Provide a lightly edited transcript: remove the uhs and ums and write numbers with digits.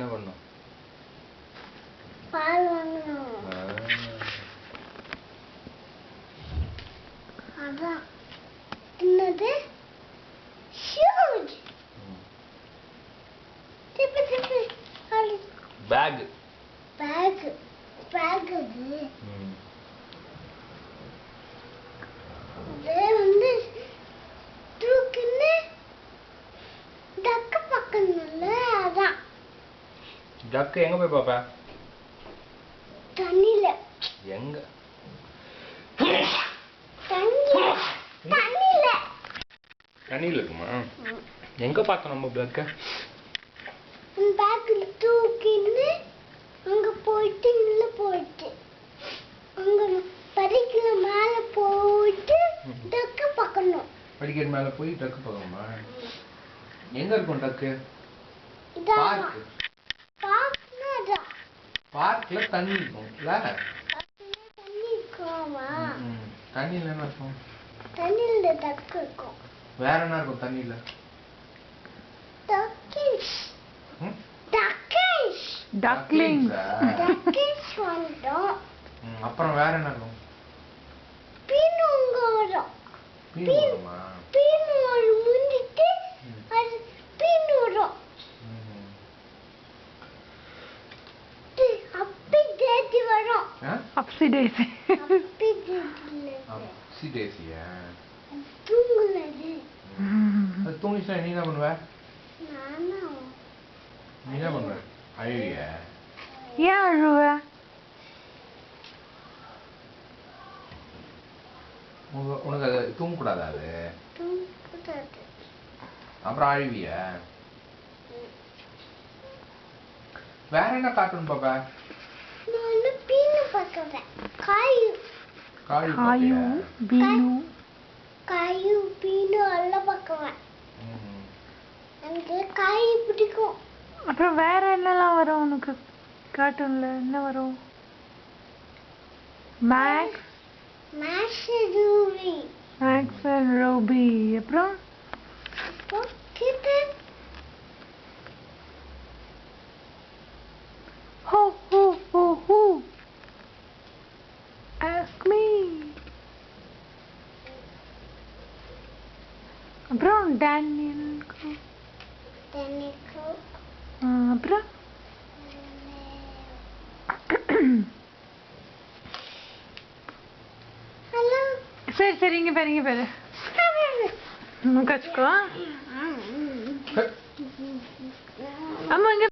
என்ன பண்ணும்? பால் வாங்கணும். அதான் என்னது ஹியூஜ் திப்பு பேக் பேக் பேக் அது வந்து தூக்குன்னு டக்கு பக்கம்ல அதான் டக்கு எங்க போய் பாப்பா? தண்ணில. எங்க? தண்ணில தண்ணில இருக்குமா? எங்க பார்த்தோம் நம்ம பேக்க? பேக்ல தூக்கின்னு அங்க போயிட்டு உள்ள போயிட்டு அங்க படிக்கல மேல போயிட்டு டக்கு பக்கணும். படிக்கட்டு மேல போய் டக்கு பார்க்கணுமா? எங்க இருக்கும் டக்கு? பார்க். பார்க்னா பார்க்ல தண்ணி இருக்கும்ல? தண்ணி இருக்குமா? தண்ணில என்ன இருக்கும்? தண்ணில டக்கு இருக்கும். வேற என்ன இருக்கும் தண்ணில? டக்கிஷ். டக்லிங். டக்கிஷ் வந்தோம். அப்புறம் வேற என்ன இருக்கும்? பீனுங்க வரும். பீனுமா? பீனு ஒரு முந்திட்டு அது பீனு வரும். அப்பி டேசி வரும். அப்சி டேசி. அப்பி டேசியா? தூங்குனது. அது தூங்கிச்சா நீ என்ன பண்ணுவ? நானும். நீ என்ன பண்ணுவ? அழுவிய? ஏன் அழுவ? உனக்கு அது தூங்கக்கூடாதா? அது தூங்கக்கூடாது. அப்புறம் அழுவிய? வேற என்ன கார்ட்டூன் பாப்பா? நான் பீனு பார்க்கறேன். காயு பீனு காயு பீனு எல்லாம் பார்க்குவேன். எனக்கு காய் பிடிக்கும். அப்புறம் வேற என்னெல்லாம் வரும் உனக்கு கார்ட்டூன்ல? என்ன வரும்? Max and Ruby. அப்புறம் கிட்டன். Who ask me. அப்புறம் டேனியல். அப்புறம் ஹலோ. சரி இங்க பாரு கச்சுக்கோ. அம்மா இங்க